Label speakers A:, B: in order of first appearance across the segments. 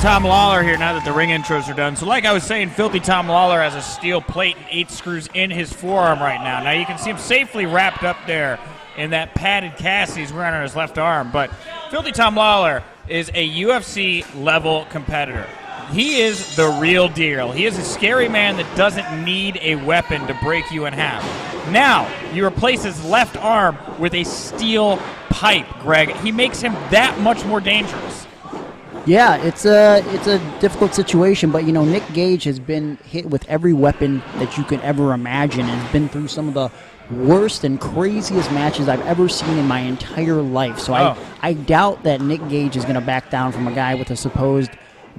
A: Tom Lawlor here now that the ring intros are done. So like I was saying, Filthy Tom Lawlor has a steel plate and 8 screws in his forearm right now. Now you can see him safely wrapped up there in that padded cast he's wearing on his left arm. But Filthy Tom Lawlor is a UFC-level competitor. He is the real deal. He is a scary man that doesn't need a weapon to break you in half. Now, you replace his left arm with a steel pipe, Greg. He makes him that much more dangerous.
B: Yeah, it's a difficult situation, but you know, Nick Gage has been hit with every weapon that you could ever imagine and has been through some of the worst and craziest matches I've ever seen in my entire life. So I doubt that Nick Gage is going to back down from a guy with a supposed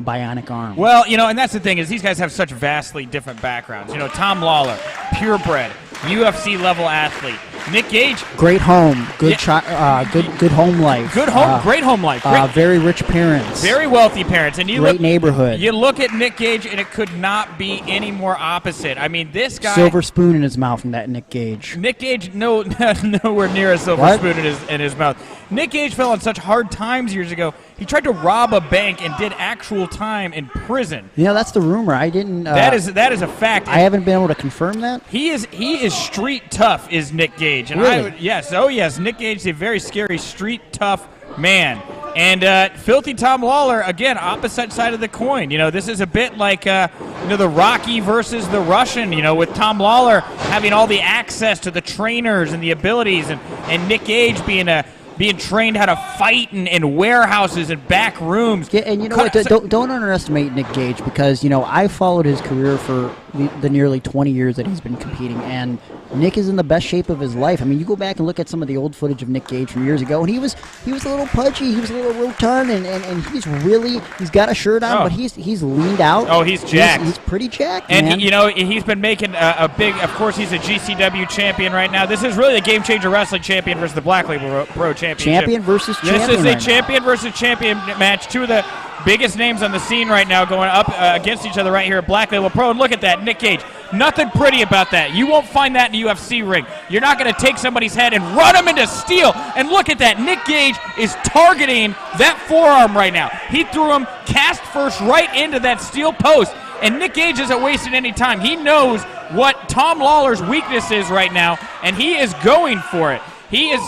B: bionic arm.
A: Well, you know, and that's the thing is these guys have such vastly different backgrounds. You know, Tom Lawlor, purebred, UFC-level athlete. Nick Gage,
B: great home, good home life,
A: great home life,
B: very rich parents,
A: very wealthy parents, and
B: great neighborhood.
A: You look at Nick Gage, and it could not be any more opposite. I mean, this guy,
B: silver spoon in his mouth from that Nick Gage.
A: Nick Gage, nowhere near a silver spoon in his mouth. Nick Gage fell on such hard times years ago. He tried to rob a bank and did actual time in prison.
B: You know, that's the rumor. I didn't.
A: That is a fact.
B: I haven't been able to confirm that.
A: He is street tough. Is Nick Gage? And
B: really?
A: Yes. Nick Gage is a very scary street tough man. And Filthy Tom Lawlor, again, opposite side of the coin. You know, this is a bit like the Rocky versus the Russian. You know, with Tom Lawlor having all the access to the trainers and the abilities, and Nick Gage being trained how to fight in warehouses and back rooms.
B: Yeah, and you know what? Don't underestimate Nick Gage, because, you know, I followed his career for the nearly 20 years that he's been competing, and Nick is in the best shape of his life. I mean, you go back and look at some of the old footage of Nick Gage from years ago, and he was a little pudgy, he was a little rotund, and he's got a shirt on, but he's leaned out.
A: Oh, he's jacked.
B: He's pretty jacked,
A: and
B: man.
A: You know, he's been making a big. Of course, he's a GCW champion right now. This is really the Game Changer Wrestling champion versus the Black Label Pro Championship.
B: Champion versus champion.
A: This is a champion versus champion match. Two of the biggest names on the scene right now going up against each other right here at Black Label Pro. And look at that, Nick Gage. Nothing pretty about that. You won't find that in a UFC ring. You're not going to take somebody's head and run him into steel. And look at that. Nick Gage is targeting that forearm right now. He threw him cast first right into that steel post. And Nick Gage isn't wasting any time. He knows what Tom Lawlor's weakness is right now, and he is going for it. He is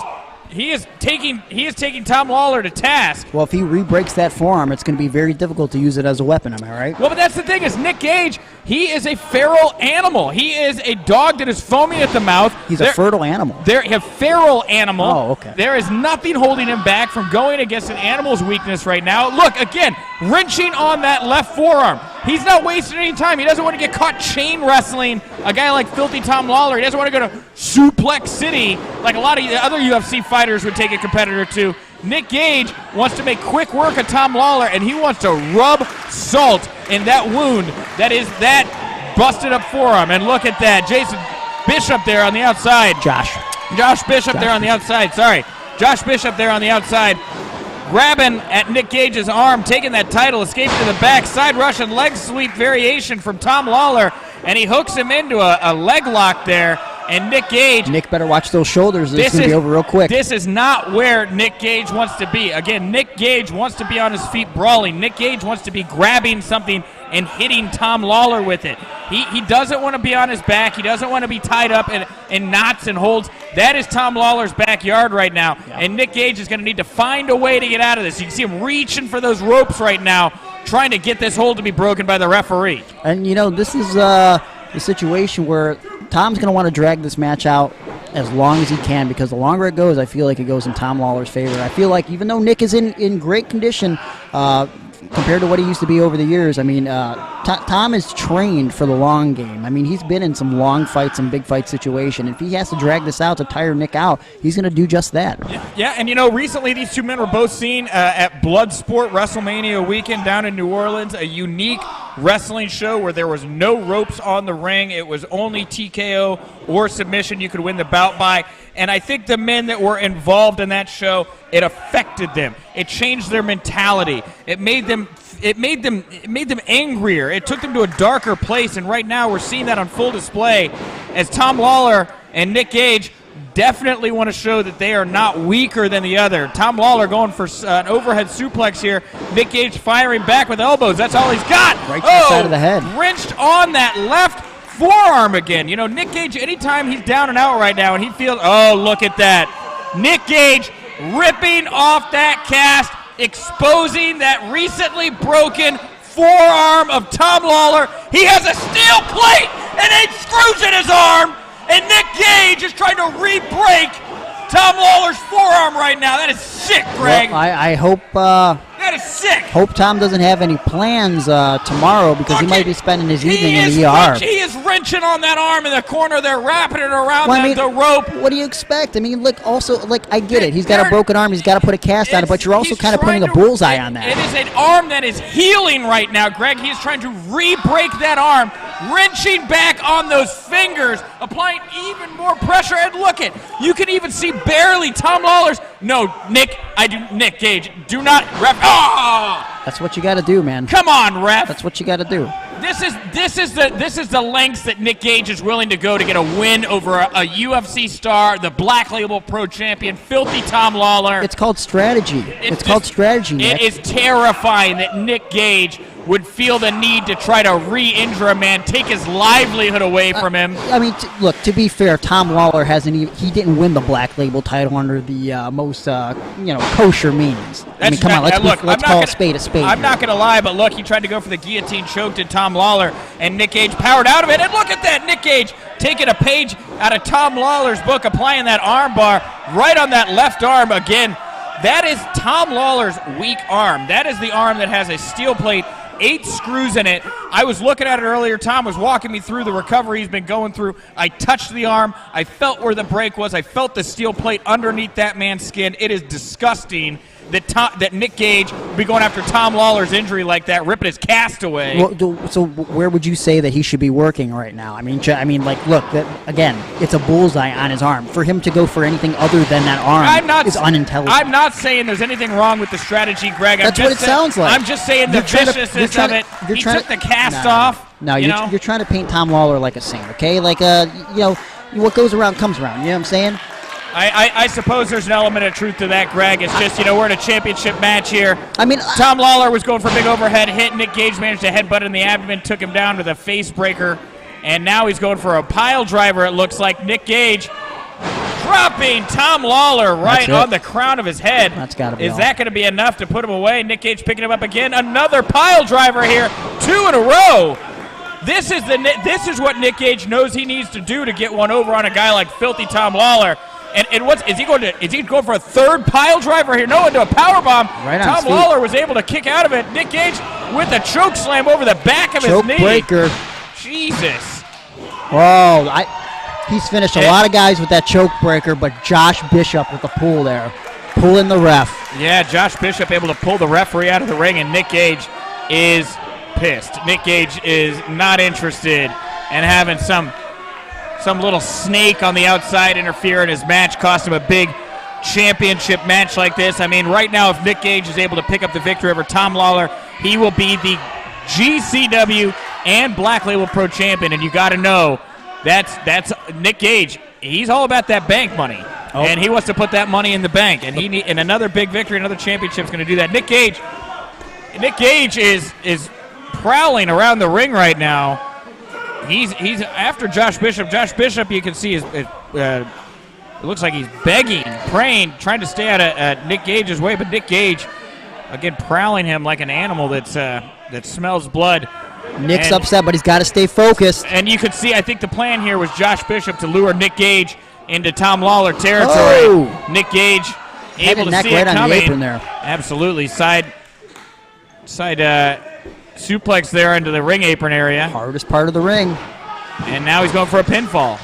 A: taking Tom Lawlor to task.
B: Well, if he re-breaks that forearm, it's going to be very difficult to use it as a weapon. Am I right?
A: Well, but that's the thing is Nick Gage, he is a feral animal. He is a dog that is foaming at the mouth.
B: He's a fertile animal.
A: They're a feral animal.
B: Oh, okay.
A: There is nothing holding him back from going against an animal's weakness right now. Look, again, wrenching on that left forearm. He's not wasting any time. He doesn't want to get caught chain wrestling a guy like Filthy Tom Lawlor. He doesn't want to go to Suplex City like a lot of the other UFC fighters would take a competitor to. Nick Gage wants to make quick work of Tom Lawlor, and he wants to rub salt in that wound that is that busted up forearm. And look at that. Jason Bishop there on the outside. Josh Bishop there on the outside. Sorry. Josh Bishop there on the outside. Grabbing at Nick Gage's arm, taking that title, escaping to the back, side Russian leg sweep variation from Tom Lawlor, and he hooks him into a leg lock there, and Nick Gage...
B: Nick better watch those shoulders. This is going to be over real quick.
A: This is not where Nick Gage wants to be. Again, Nick Gage wants to be on his feet brawling. Nick Gage wants to be grabbing something and hitting Tom Lawlor with it. He doesn't want to be on his back. He doesn't want to be tied up in knots and holds. That is Tom Lawlor's backyard right now, and Nick Gage is going to need to find a way to get out of this. You can see him reaching for those ropes right now, trying to get this hold to be broken by the referee.
B: And, you know, this is the situation where Tom's going to want to drag this match out as long as he can, because the longer it goes, I feel like it goes in Tom Lawlor's favor. I feel like even though Nick is in great condition, compared to what he used to be over the years, I mean, Tom is trained for the long game. I mean, he's been in some long fights and big fight situation. If he has to drag this out to tire Nick out, he's going to do just that.
A: Yeah, and you know, recently these two men were both seen at Bloodsport WrestleMania weekend down in New Orleans, a unique wrestling show where there was no ropes on the ring. It was only TKO or submission you could win the bout by. And I think the men that were involved in that show, it affected them. It changed their mentality. It made them angrier. It took them to a darker place. And right now we're seeing that on full display as Tom Lawlor and Nick Gage definitely want to show that they are not weaker than the other. Tom Lawlor going for an overhead suplex here. Nick Gage firing back with elbows. That's all he's got.
B: Right to the side of the head.
A: Wrenched on that left forearm again. You know, Nick Gage, anytime he's down and out right now and he feels, oh, look at that. Nick Gage ripping off that cast, exposing that recently broken forearm of Tom Lawlor. He has a steel plate and 8 screws in his arm, and Nick Gage is trying to re-break Tom Lawlor's forearm right now. That is sick, Greg.
B: Well, I hope
A: that is sick.
B: Hope Tom doesn't have any plans tomorrow, because he might be spending his evening in the ER.
A: He is wrenching on that arm in the corner. They're wrapping it around the rope.
B: What do you expect? I mean, look, also, like, I get it. He's got a broken arm. He's got to put a cast on it, but you're also kind of putting a bullseye on that.
A: It is an arm that is healing right now, Greg. He is trying to re-break that arm, wrenching back on those fingers, applying even more pressure. And look it, you can even see barely Tom Lawlor's. No, Nick Gage, do not ref. Oh!
B: That's what you got to do, man.
A: Come on, ref.
B: That's what you got to do.
A: This is the lengths that Nick Gage is willing to go to get a win over a UFC star, the Black Label Pro Champion, filthy Tom Lawlor.
B: It's called strategy. It's called strategy, Nick.
A: It is terrifying that Nick Gage would feel the need to try to re-injure a man, take his livelihood away from him.
B: I mean, look, to be fair, Tom Lawlor he didn't win the Black Label title under the most kosher means. I mean, come on, let's call a spade a spade.
A: I'm not going to lie, but look, he tried to go for the guillotine choke to Tom Lawlor, and Nick Gage powered out of it. And look at that, Nick Gage taking a page out of Tom Lawlor's book, applying that arm bar right on that left arm again. That is Tom Lawlor's weak arm. That is the arm that has a steel plate, 8 screws in it. I was looking at it earlier. Tom was walking me through the recovery he's been going through. I touched the arm. I felt where the break was. I felt the steel plate underneath that man's skin. It is disgusting that Nick Gage would be going after Tom Lawlor's injury like that, ripping his cast away.
B: Well, so where would you say that he should be working right now? I mean, like, look, again, it's a bullseye on his arm. For him to go for anything other than that arm is unintelligent.
A: I'm not saying there's anything wrong with the strategy, Greg.
B: That's what it sounds like.
A: I'm just saying the viciousness of it. He took the cast off.
B: No, you're trying to paint Tom Lawlor like a saint, okay? Like, what goes around comes around. You know what I'm saying?
A: I suppose there's an element of truth to that, Greg. It's just, we're in a championship match here.
B: I mean,
A: Tom Lawlor was going for a big overhead hit. Nick Gage managed to headbutt in the abdomen, took him down with a face breaker. And now he's going for a pile driver, it looks like. Nick Gage dropping Tom Lawlor right on the crown of his head.
B: That's got to be
A: Is that going to be enough to put him away? Nick Gage picking him up again. Another pile driver here. 2 in a row. This is what Nick Gage knows he needs to do to get one over on a guy like filthy Tom Lawlor. And is he going for a third pile driver here? No, into a power bomb.
B: Right on
A: Tom Lawlor was able to kick out of it. Nick Gage with a choke slam over the back of his knee.
B: Choke breaker.
A: Jesus.
B: Whoa, he's finished a lot of guys with that choke breaker, but Josh Bishop with the pull there. Pulling the ref.
A: Yeah, Josh Bishop able to pull the referee out of the ring, and Nick Gage is pissed. Nick Gage is not interested in having some little snake on the outside interfere in his match, cost him a big championship match like this. I mean, right now, if Nick Gage is able to pick up the victory over Tom Lawlor, he will be the GCW and Black Label Pro Champion, and you got to know that's Nick Gage. He's all about that bank money, and he wants to put that money in the bank, and and another big victory, another championship is going to do that. Nick Gage is prowling around the ring right now. He's after Josh Bishop. Josh Bishop, you can see, it looks like he's begging, praying, trying to stay out of Nick Gage's way. But Nick Gage, again, prowling him like an animal that smells blood.
B: Nick's upset, but he's got to stay focused.
A: And you could see, I think the plan here was Josh Bishop to lure Nick Gage into Tom Lawlor territory.
B: Oh.
A: Nick Gage able to see
B: right
A: it coming.
B: On the apron there.
A: Absolutely. Side suplex there into the ring apron area.
B: Hardest part of the ring.
A: And now he's going for a pinfall.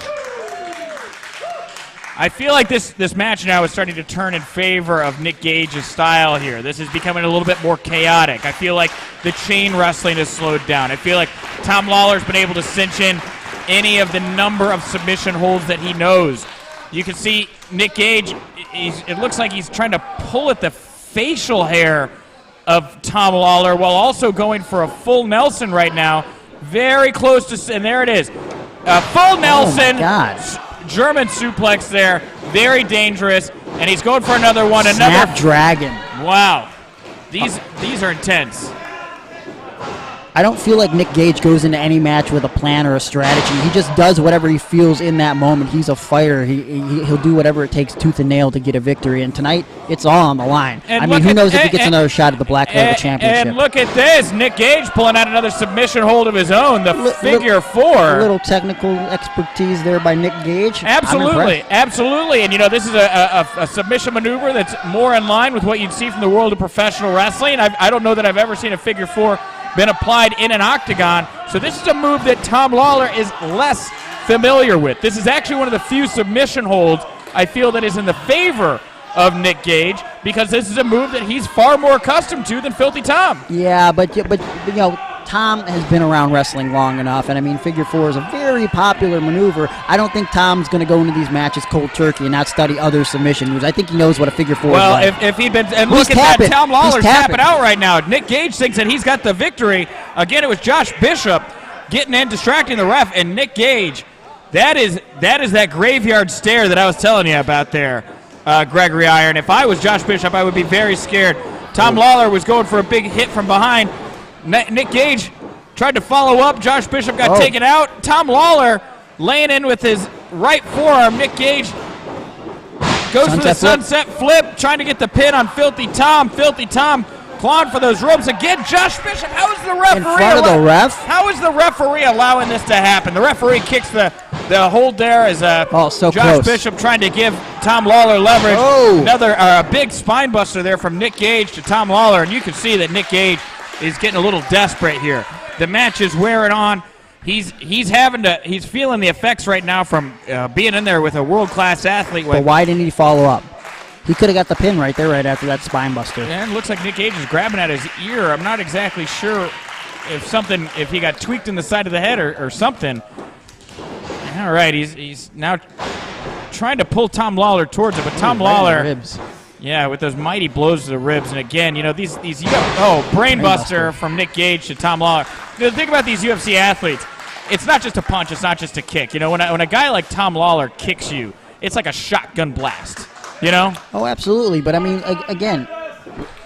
A: I feel like this match now is starting to turn in favor of Nick Gage's style here. This is becoming a little bit more chaotic. I feel like the chain wrestling has slowed down. I feel like Tom Lawlor's been able to cinch in any of the number of submission holds that he knows. You can see Nick Gage, it looks like he's trying to pull at the facial hair of Tom Lawlor while also going for a full Nelson right now. Very close to, and there it is. A full Nelson.
B: Oh my God.
A: German suplex there, very dangerous, and he's going for another one.
B: Snapdragon.
A: Wow, these are intense.
B: I don't feel like Nick Gage goes into any match with a plan or a strategy. He just does whatever he feels in that moment. He's a fighter. He'll do whatever it takes, tooth and nail, to get a victory. And tonight, it's all on the line.
A: And
B: I mean, who knows if he gets another shot at the Black Label Championship.
A: And look at this. Nick Gage pulling out another submission hold of his own, the figure four.
B: A little technical expertise there by Nick Gage.
A: Absolutely. Absolutely. And, this is a submission maneuver that's more in line with what you'd see from the world of professional wrestling. I don't know that I've ever seen a figure four been applied in an octagon. So this is a move that Tom Lawlor is less familiar with. This is actually one of the few submission holds I feel that is in the favor of Nick Gage, because this is a move that he's far more accustomed to than Filthy Tom.
B: Yeah, but Tom has been around wrestling long enough, and I mean, figure four is a very popular maneuver. I don't think Tom's going to go into these matches cold turkey and not study other submission moves. I think he knows what a figure four is like.
A: Well, if he'd been, and look at that, Tom Lawler's tapping out right now. Nick Gage thinks that he's got the victory. Again, it was Josh Bishop getting in, distracting the ref, and Nick Gage, that is that graveyard stare that I was telling you about there, Gregory Iron. If I was Josh Bishop, I would be very scared. Tom Lawlor was going for a big hit from behind. Nick Gage tried to follow up. Josh Bishop got taken out. Tom Lawlor laying in with his right forearm. Nick Gage goes for the sunset flip, trying to get the pin on Filthy Tom. Filthy Tom clawing for those ropes again. Josh Bishop, how is the referee?
B: In front of the ref?
A: How is the referee allowing this to happen? The referee kicks the hold there as Josh Bishop trying to give Tom Lawlor leverage. Another big spine buster there from Nick Gage to Tom Lawlor, and you can see that Nick Gage is getting a little desperate here. The match is wearing on. He's feeling the effects right now from being in there with a world-class athlete.
B: But why didn't he follow up? He could have got the pin right there right after that spine buster.
A: And it looks like Nick Gage is grabbing at his ear. I'm not exactly sure if he got tweaked in the side of the head or something. All right, he's now trying to pull Tom Lawlor towards it, but Tom Lawlor,
B: ribs.
A: Yeah, with those mighty blows to the ribs. And again, these brainbuster from Nick Gage to Tom Lawlor. The thing about these UFC athletes, it's not just a punch, it's not just a kick. When a guy like Tom Lawlor kicks you, it's like a shotgun blast.
B: Oh, absolutely. But I mean, again,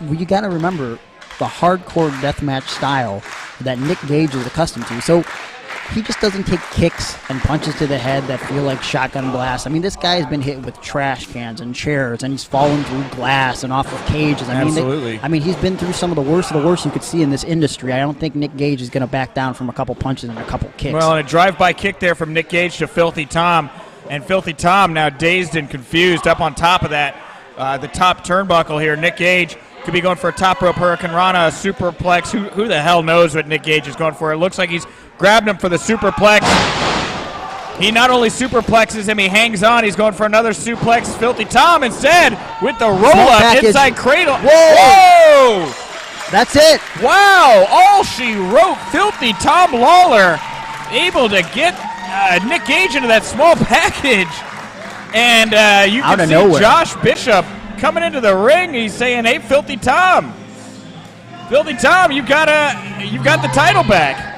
B: you got to remember the hardcore deathmatch style that Nick Gage is accustomed to. So he just doesn't take kicks and punches to the head that feel like shotgun blasts. I mean, this guy has been hit with trash cans and chairs, and he's fallen through glass and off of cages.
A: Absolutely.
B: He's been through some of the worst you could see in this industry. I don't think Nick Gage is going to back down from a couple punches and a couple kicks.
A: Well, and a drive-by kick there from Nick Gage to Filthy Tom. And Filthy Tom now dazed and confused up on top of that, the top turnbuckle here. Nick Gage could be going for a top rope Hurricane Rana, a superplex. Who the hell knows what Nick Gage is going for? It looks like he's grabbed him for the superplex. He not only superplexes him, he hangs on. He's going for another suplex. Filthy Tom instead with the roll-up inside cradle. Whoa!
B: That's it.
A: Wow! All she wrote. Filthy Tom Lawlor able to get Nick Gage into that small package. And you can see nowhere. Josh Bishop coming into the ring. He's saying, "Hey, Filthy Tom, you've got the title back."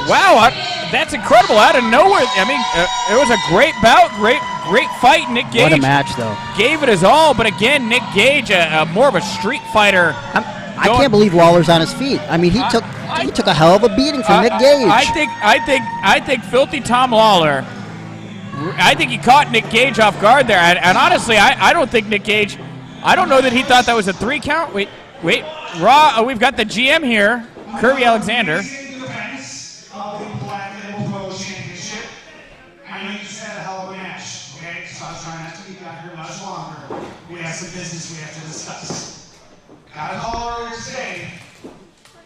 A: Wow, that's incredible! Out of nowhere. I mean, it was a great bout, great fight. Nick Gage,
B: what a match, though.
A: Gave it his all, but again, Nick Gage, more of a street fighter.
B: I can't believe Lawler's on his feet. I mean, he took a hell of a beating from Nick Gage.
A: I think Filthy Tom Lawlor. I think he caught Nick Gage off guard there, and honestly, I don't think Nick Gage. I don't know that he thought that was a 3 count. Wait, Raw. We've got the GM here, Kirby Alexander.
C: I know you just had a hell of a match, okay? So I'm trying not to keep you out here much longer. We have some business we have to discuss. Got a call earlier today.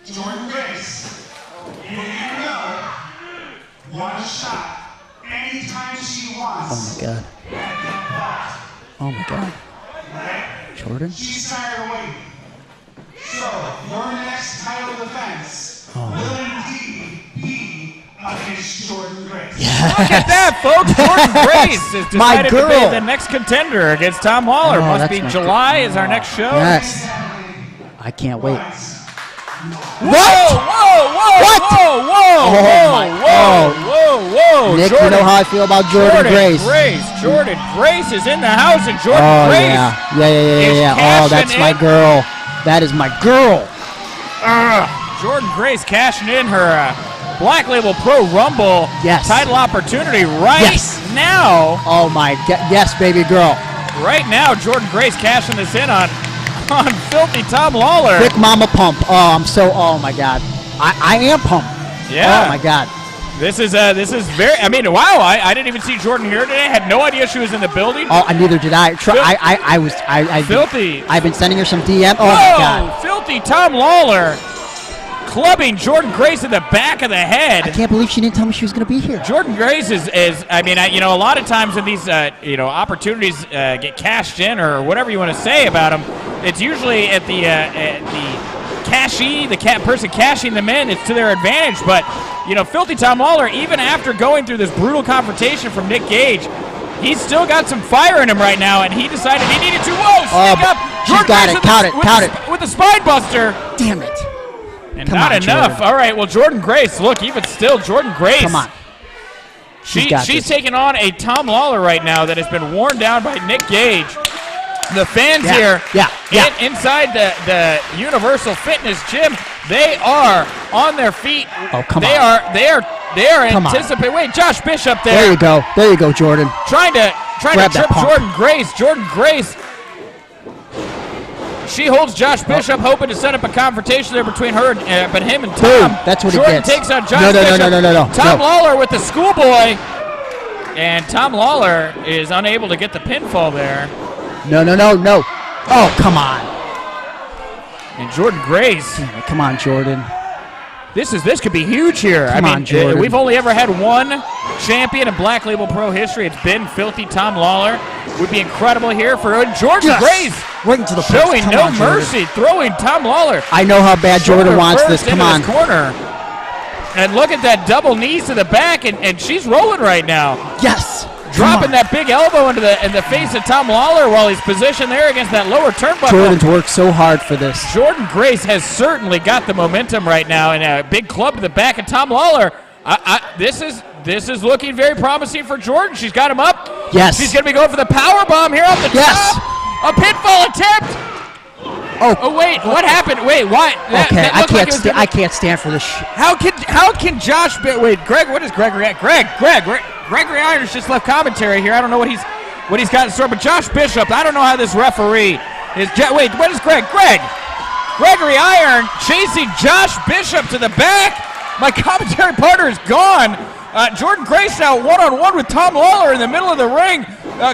C: Jordyn Grace, you know, one shot anytime she wants.
B: Oh my God.
C: Right?
B: Jordyn?
C: She's tired of waiting. So, your next title defense will indeed be against Jordyn Grace.
B: Yes.
A: Look at that, folks. Jordyn Grace is decided to be the next contender against Tom Lawlor. Must be July is our next show.
B: Yes. I can't wait.
A: Whoa! What? Whoa!
B: Nick, you know how I feel about Jordyn Grace.
A: Jordyn Grace is in the house, and Jordyn Grace.
B: Yeah. Oh, that's my girl. That is my girl.
A: Jordyn Grace cashing in her Black Label Pro Rumble title opportunity now.
B: Oh my God! Yes, baby girl.
A: Right now, Jordyn Grace cashing this in on Filthy Tom Lawlor.
B: Big Mama Pump. Oh my God. I am pumped.
A: Yeah.
B: Oh my God.
A: This is very. I mean, wow! I didn't even see Jordyn here today. Had no idea she was in the building.
B: Oh, neither did I.
A: Filthy.
B: I've been sending her some DM. Oh
A: my
B: God.
A: Filthy Tom Lawlor clubbing Jordyn Grace in the back of the head.
B: I can't believe she didn't tell me she was going to be here.
A: Jordyn Grace is. I mean, a lot of times when these opportunities get cashed in or whatever you want to say about them, it's usually at the cashie, the person cashing them in, it's to their advantage. But Filthy Tom Lawlor, even after going through this brutal confrontation from Nick Gage, he's still got some fire in him right now, and he decided he needed to. Whoa! Stick up.
B: She's got it. Count it.
A: With the spine buster.
B: Damn it.
A: And not enough. Jordyn. All right, well, Jordyn Grace, look, even still, Jordyn Grace.
B: Come on.
A: She's taking on a Tom Lawlor right now that has been worn down by Nick Gage. The fans here inside the Universal Fitness Gym, they are on their feet.
B: Oh, come
A: on. They are anticipating. Wait, Josh Bishop there.
B: There you go, Jordyn.
A: Trying to trip Jordyn Grace. Jordyn Grace. She holds Josh Bishop, hoping to set up a confrontation there between her but him and Tom.
B: Boom. That's what
A: Jordyn
B: he gets.
A: takes on Josh Bishop.
B: No.
A: Tom Lawlor with the schoolboy. And Tom Lawlor is unable to get the pinfall there.
B: No. Oh, come on.
A: And Jordyn Grace.
B: Come on, Jordyn.
A: This could be huge here.
B: Come on, Jordyn.
A: We've only ever had one champion in Black Label Pro history. It's been Filthy Tom Lawlor. Would be incredible here for Jordyn Grace.
B: Right into the post.
A: Showing no mercy, throwing Tom Lawlor.
B: I know how bad Jordyn wants this. Come on.
A: Corner. And look at that double knees to the back, and she's rolling right now.
B: Yes.
A: Dropping that big elbow in the face of Tom Lawlor while he's positioned there against that lower turnbuckle.
B: Jordyn's worked so hard for this.
A: Jordyn Grace has certainly got the momentum right now, and a big club to the back of Tom Lawlor. This is looking very promising for Jordyn. She's got him up.
B: Yes.
A: She's going to be going for the power bomb here off the top. A pinfall attempt. Oh wait, what happened? Wait, why?
B: I can't stand for this.
A: How can Josh? Wait, Greg. What is Gregory at? Gregory Irons just left commentary here. I don't know what he's got in store, but Josh Bishop. I don't know how this referee is. Wait, what is Greg? Gregory Iron chasing Josh Bishop to the back. My commentary partner is gone. Jordyn Grace now one-on-one with Tom Lawlor in the middle of the ring,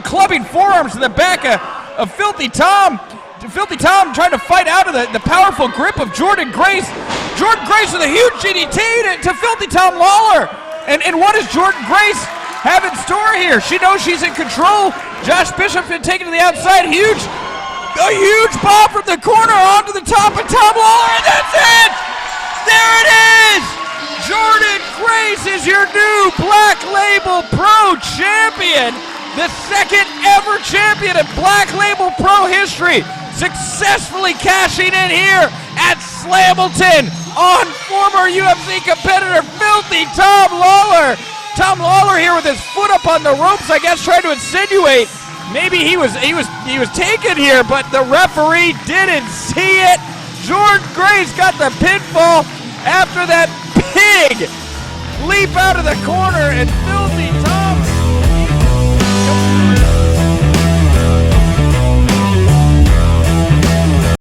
A: clubbing forearms to the back of Filthy Tom. Filthy Tom trying to fight out of the powerful grip of Jordyn Grace. Jordyn Grace with a huge GDT to Filthy Tom Lawlor. And what does Jordyn Grace have in store here? She knows she's in control. Josh Bishop's been taken to the outside. A huge bomb from the corner onto the top of Tom Lawlor, and that's it! There it is! Jordyn Grace is your new Black Label Pro champion. The second ever champion in Black Label Pro history. Successfully cashing in here at Slamilton on former UFC competitor Filthy Tom Lawlor. Tom Lawlor here with his foot up on the ropes, I guess, trying to insinuate maybe he was taken here, but the referee didn't see it. Jordyn Grace got the pinfall after that big leap out of the corner, and Filthy Tom